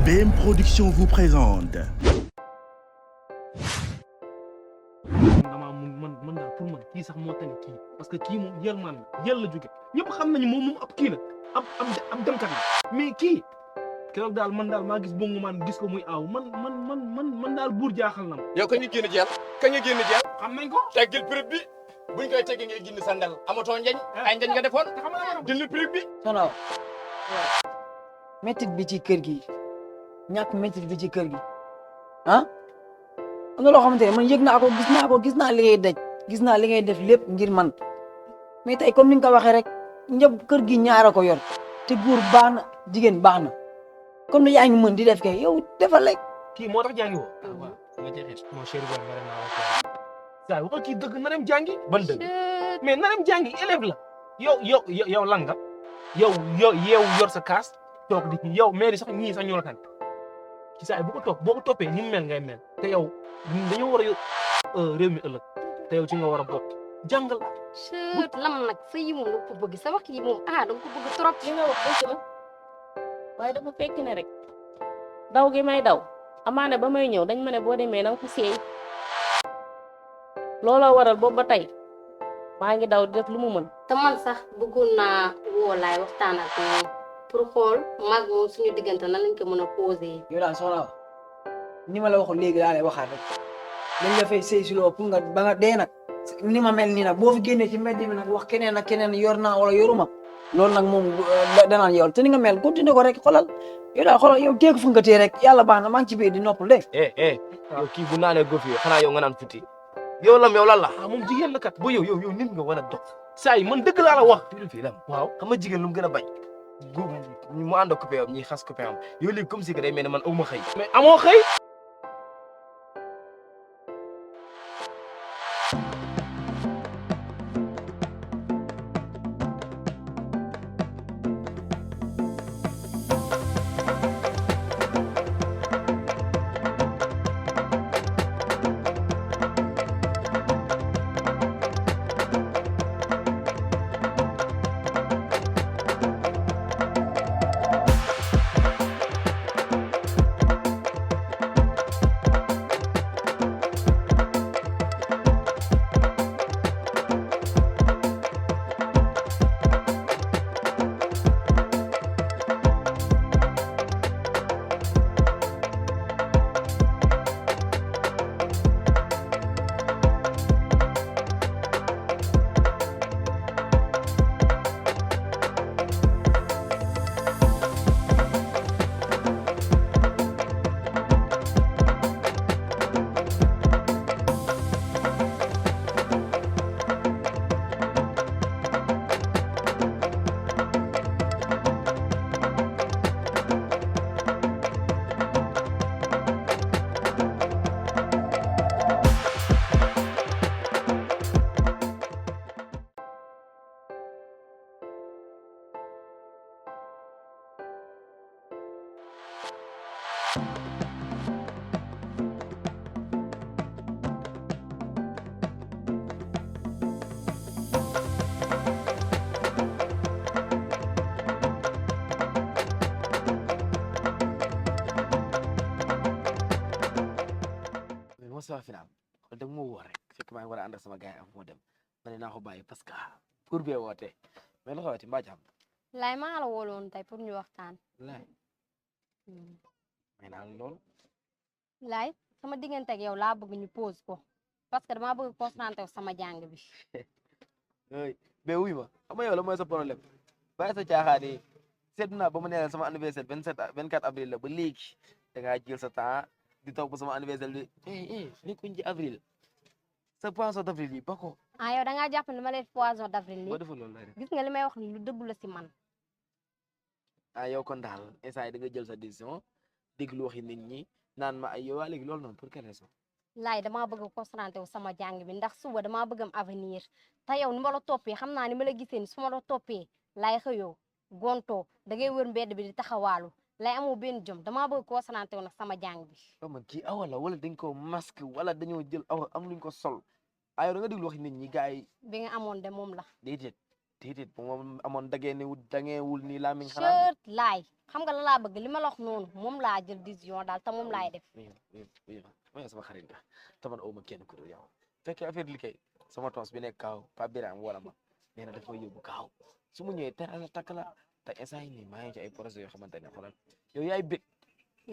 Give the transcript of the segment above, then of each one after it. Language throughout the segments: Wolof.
BM Production vous présente. damaa man daal pour man kii sax moo tane kii parce que kii moom yël man yël la jóge ñëpp xam nañu moom ab kii la ab demkat la mais kii keroog daal man daal maa gis bongu man gis ko muy aaw man daal buur jaaxal na ma. yow kañ nga génn jeel kañ nga génn jeel xam nañ ko. teggil prix bi buñ koy teggi ngay génn sa ndel amatoo njañ ay njañ nga defoon dindi prix bi. sono métit bi ci kër gi ñàkk métit bi ci kër gi ah am na loo xamante ne man yëg naa ko gis naa li ngay daj gis naa li ngay def lépp ngir man mais tey comme ni nga ko waxee rek ñëpp kër gi ñaara ko yor te góor baax na jigéen baax na comme ni yaa ngi mën di def kay yow defal rek. kii moo tax jàngi woo. waaw nga jeexee mon chéri boy ma dem naa wax saa waxal kii dëgg na dem jàngi. ban dëgg mais na dem jàngi élève la. yow lan nga yow yor sa kaas toog di yow mairie sax ñii sax ñoo la tànn ci saa yi boo ko toppee ni mu mel ngay mel te yow dañoo war a réew mi ëllëg te yow ci nga war a bokk jàngal. lam nag sa yi moom ko bëgg sa wax yi moom da nga ko bëgg trop. li nga wax dëgg la waaye dafa fekk ne rek daw gi may daw amaane ba may ñëw dañ ma ne boo demee na nga ko seey looloo waral boobu ba tey maa ngi daw di def lu mu mën. te man sax bëggoon naa woo laay waxtaan ak moom pour xool mag moom suñu diggante nan lañ ko mën a posé. yow daal soxna ni ma la waxoon léegi laa lay waxaat rek dañ la fay sëy si loo pour nga ba nga dee nag ni ma mel nii nag boo fi génnee ci mbedd mi nag wax keneen ak keneen yor naa wala yoruma loolu nag moom danaan yow te ni nga mel continué ko rek xoolal yow daal xoolal yow teeku fu nga tee rek yàlla baax na maa ngi ci biir di noppal de. yow kii bu naanee góof yi xanaa yow nga naan futi yow lan la. moom jigéen la kat. yow nit nga war a dox. saa yi man dëgg laa la wax. fii lam waaw xam nga jigéen lu mu gën a bañ. mu ànd ak copain am ñuy xas copain am yow léegi comme si que day mel ne man aw ma xëy. mais amoo xëy. sama final kon da nga ma woo rek fekk maa ngi war a ànd ak sama gars yi am moo dem ma ne naa ko bàyyi parce que pour bee woote mais la xawati mbaa jàmm laay maa la wooloon tey pour ñu waxtaan. laay may naa lool laay sama diggante ak yow laa bëgg ñu pause ko parce que damaa bëgg concentré wu sama jàng bi. mais wuy ma xam nga yow la mooy sa problème bàyyi sa caaxaan yi seet naa ba mu nee sama anniversaire 24 avril la ba léegi da ngaa jël sa temps di toog ba sama anniversaire bi nekkuñ ci avril sa poisson d'avril yi ba ko. yow da ngaa jàpp ne ma leen poisson d'avril nii. boo deful loolu lay def gis nga li may wax ni lu dëgg la si man. yow kon daal instant yi da nga jël sa décision déglu waxi nit ñi naan ma ay yow waa léegi loolu noonu pour quelle raison. laay damaa bëgg concentré wu sama jàng bi ndax suba damaa bëgg am avenir te yow ni ma la toppee xam naa ni ma la gisee ni su ma la toppee laay xëyoo gontoo da ngay wër mbedd bi di taxawaalu lay amoo benn jom damaa bëgg concentré wu nag sama jàng bi. waaw man kii awa la wala dañ ko masque wala dañoo jël awa am luñ ko sol yow da nga déglu waxi nit ñi gars yi. bi nga amoon de moom la. déedéet déedéet bu ma amoon dageewul nii lamiñ xanaa chut laay xam nga la laa bëgg li ma la wax noonu moom laa jël décision daal te moom laay def ma sama xarit nga te man awma kenn ku dul yow fekkee affaire li kay sama tons bi nekk kaaw Pape Birame wala ma nee na daf ma yóbbu kaaw su ma ñëwee teral la takk la te instant yi nii maa ngi ci ay projet yoo xamante ne xoolal yow yaay bég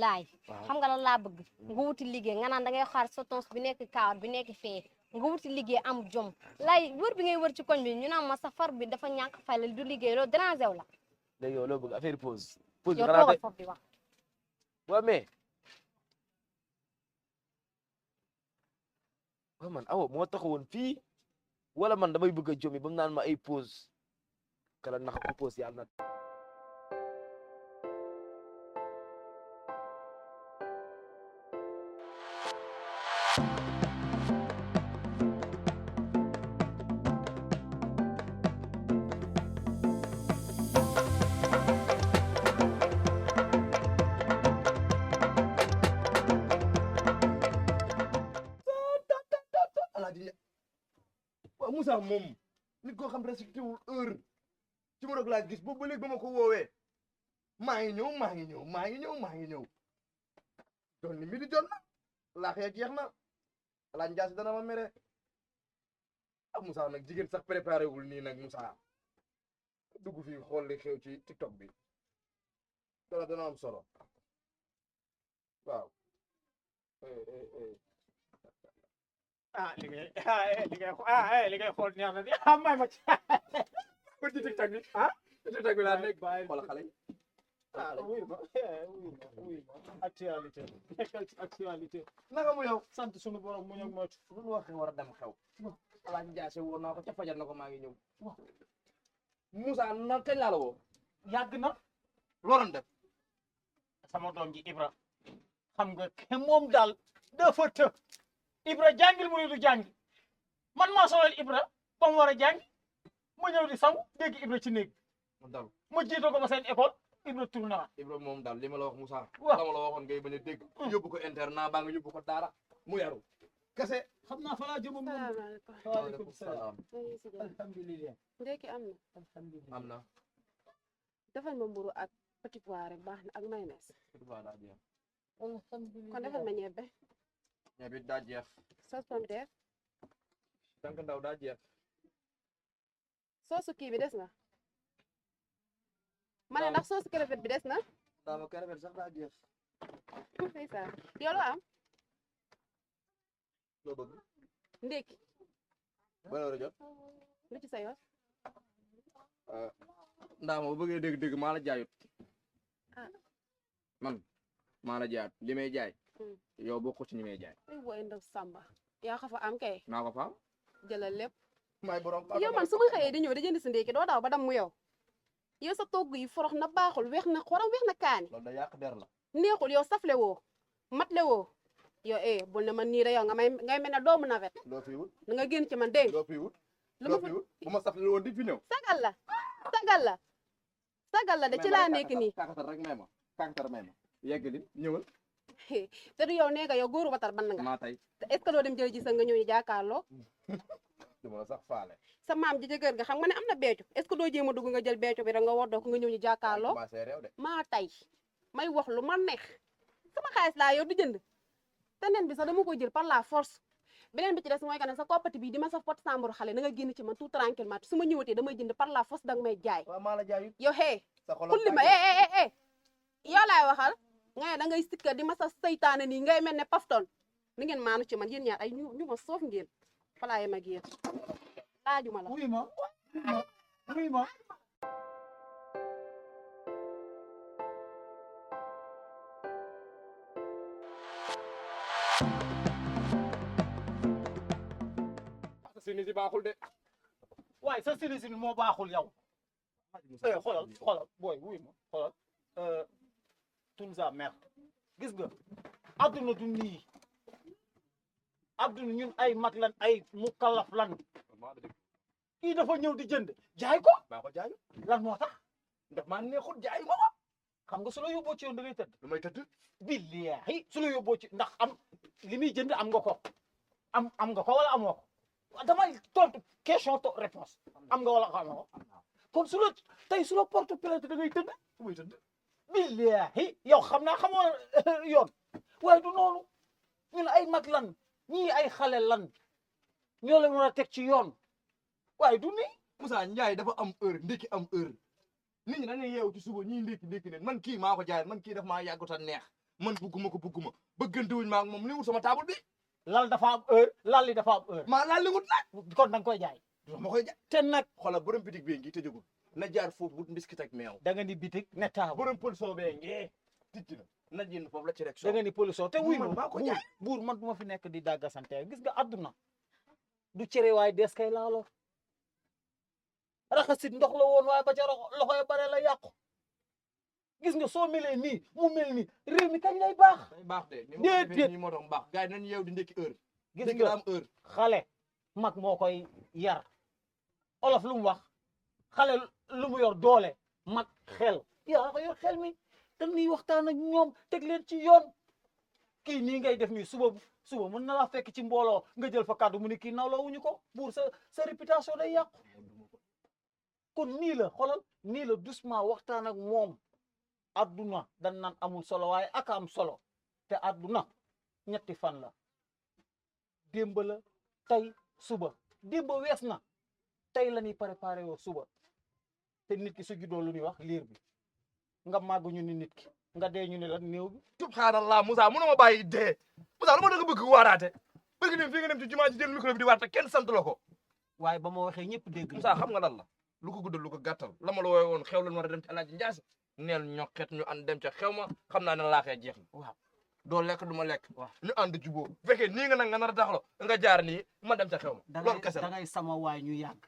laay waaw xam nga la laa bëgg nga wuti liggéey nga naan da ngay xaar sa tons bi nekk kaawar bi nekk fee nga wuti liggéey am jom laay wër bi ngay wër ci koñ bi ñu naan ma sa far bi dafa ñàkk fay la du liggéey loolu déranger wu la léegi yow loo bëgg affaire pause bi yow xanaa toogal tey foofu di wax waaw mais waaw man awo moo taxawoon fii wala man damay bëgg a jomi ba mu naan ma ay pause kala nax ko pause yàlla na Alaaji waaw Moussa moom nit koo xam respecté wul heure ci ma doog laa gis boobu ba léegi ba ma ko woowee maa ngi ñëw doon ni mi di jot na laax ya jeex na Alaaji Njaasi dana ma mere ah Moussa nag jigéen sax préparé wul nii nag Moussa dugg fii xool li xew ci TikTok bi dana am solo waaw li ngay xool neex na di may ma ci ko ci TikTok bi TikTok bi laa nekk xoolal xale yi wuy ma actualité nekkal ci actualité naka mu yow sant sunu borom mu ñëw moytu lu ñu waxee war a dem xew Alaaji Njaase woo naa ko ca fajar na ko maa ngi ñëw Moussa na kañ laa la woo yàgg na looloon def sama doom ji Ibra xam nga ke moom daal dafa të Ibra jàngil mu ne du jàngi man maa solal Ibra ba mu war a jàngi ma ñëw di sangu dégg Ibra ci néeg mu dal ma jiitoo ko ba seen école Ibra tourné waat Ibrahima moom daal li ma la wax Moussa waaw dama la waxoon ngay bañ a dégg yóbbu ko internat baa nga yóbbu ko daara mu yaru kese xam naa fa laa jëmoon moom salaamaaleykum. waaleykum salaam maa ngi si jàmm. alhamdulilah ndekki am na. alhamdulilah am na defal ma mburu ak petit pois rek baax na ak mayonnaise. daa jeex kon defal ma ñebbe. ñebe daa jeex sauce pomme de terre. tànk ndaw daa jeex soosu kii bi des na. ma ne ndax soosu crevette bi des na. daama crevette sax daa jeex ndeysaan yow loo am. loo bëgg ndekki. ba heure jot lu ci sa yoon. ndaa ma bu bëggee dégg-dégg maa la jaayut ah. man maa la jaayut li may jaay Hmm. yow bokku ci ñi may jaay ay woy ndaw Samba. yaa xa fa am kay. naa ko faam jëlal lépp. maay borom yow man su ma xëyee di ñëw di jënd si ndekki doo daw ba dam mu yow. yow sa togg yi forox na baaxul weex na xorom weex na kaani. loolu da yàq der la neexul yow safle woo matle woo yow bul ne man nii da yow ngay mel ne doomu nawet loo fi wut da nga génn ci man dégg loo fi wut lu loo ma fi wut bu ma safle woon di fi ñëw sagal la sagal la de ci laa nekk nii kakatar rek may ma kakatar may ma yegg li ñëwal te du yow nee nga yow góoru batar ban nga maa tey est-ce que doo dem jël ji sa nga ñëw ñu jàkkaarloo du ma la sax faale sa maam ji jëkkër nga xam nga ne am na beeco est-ce que doo jéem a dugg nga jël beeco bi rek nga woddoo ko nga ñëw ñu jàkkaarloo commencé réew de maa tey may wax lu ma neex sama xaalis laa yow di jënd te nen bi sax dama koy jël par la force beneen bi ci des mooy que ne sa koppati bi di ma sa pot samburu xale na nga génn ci man tout tranquillement su ma ñëwatee damay jënd par la force danga may jaay waaw maa la jaayut yow xee sa xol xulli ma yow laay waxal nga ne da ngay sikka di ma sa saytaane nii ngay mel ne pafton ni ngeen maanu ci man yéen ñaar ay ñu ma soof ngeen falaaye ma génn laajuma la wuy ma wuy ma sa sini si baaxul de waaye sa sérisin moo baaxul yow xoolal booy wuy ma xoolal Tunza mer gis nga adduna du nii adduna ñun ay mag lan ay mukallaf lan kii dafa ñëw di jënd jaay ko maa ko jaayut lan moo tax ndax maa neexut jaay ma ko xam nga su la yóbboo ci yoon da ngay tëdd lu may tëdd billahi su la yóbboo ci ndax am li muy jënd am nga ko am nga ko wala amoo ko damay tontu question to réponse am nga wala amoo ko kon su la tey su la porte plainte da ngay tëdd muy tëdd billahi yow xam naa xamoo yoon waaye du noonu ñun ay mag lan ñii ay xale lan ñoo leen war a teg ci yoon waaye du nii Moussa Ndiaye dafa am heure ndékki am heure nit ñi dañuy yeewu ci suba ñii ndékki neen man kii maa ko jaay man kii daf maa yàggut a neex man bugguma ko bugguma bëggante wuñ maa ak moom li wut sama table bi lal dafa am heure lal li dafa am heure maa laal li wut nag kon danga koy jaay ma koy jaay te nag xoolal borom bitig bee ngi tëjagul na jaar foofu wut mbiskit ak meew da nga ni bitik ne taabu borom pël soo bee ngee tijji na jënd foofu la ci rek da nga ni pollution te wuy man maa ko jaay buur man du ma fi nekk di dàggasante gis nga àdduna du cere waaye des kay laalo raxasit ndox la woon waaye ba ca loxo ya bare la yàqu gis nga soo melee nii mu mel nii réew mi kañ lay baax day baax de ni ma ko déedéet defee nii moo tax mu baax gars yi nañ yeew di ndékki heure gis ndékki la nga am heure xale mag moo koy yar olof lu mu wax xale lu mu yor doole mag xel yaa ko yor xel mi dañuy waxtaan ak ñoom teg leen ci yoon kii nii ngay def nii suba mën na laa fekk ci mbooloo nga jël fa kàddu mu ni kii nawloo wuñu ko pour sa réputation day yàqu kon nii la xoolal nii la doucement waxtaan ak moom adduna dañ naan amul solo waaye aka am solo te adduna ñetti fan la démb la tey suba démb wees na tey la ñuy préparé woo suba te nit ki su juddoo lu ñuy wax liir bi nga màgg ñu ni nit ki nga dee ñu ne la néew bi subhanallah Moussa mënoo ma bàyyi dee Moussa lu ma danga bëgg waaraate bëgg dem fi nga dem ci jumaa ji jël micro bi di waarte kenn sant la ko waaye ba ma waxee ñëpp dégg Moussa xam nga lan la lu ko guddal lu ko gàttal la ma la woowe woon xew lan war a dem ci Alaaji Njaase neel ñoqet ñu ànd dem ca xew ma xam naa ne laaxee jeex na waaw doo lekk du ma lekk waaw ñu ànd jubóo bu fekkee nii nga nag nga nar a taxalo nga jaar nii ma dem ca xew ma loolu kese da la ngay sama waay ñu yàgg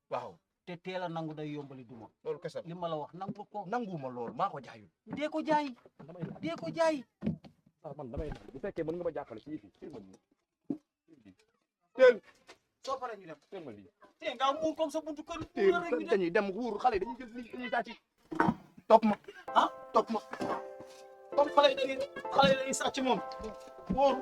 waaw te teel a nangu day yombali duma loolu kese la li ma la wax nangu ko nanguwuma loolu maa ko jaayul dee ko jaay dee ko jaay waaw man damay bu fekkee mën nga ma jàppale ci yii ma lii teel soo paree ñu dem teel ma lii te nga muur comme sa buntu kër teel rek ñu dem dañuy dem wuur xale yi dañuy jël lii dañuy sàcc topp ma ah topp ma comme xale yi dañuy sàcc moom wóoru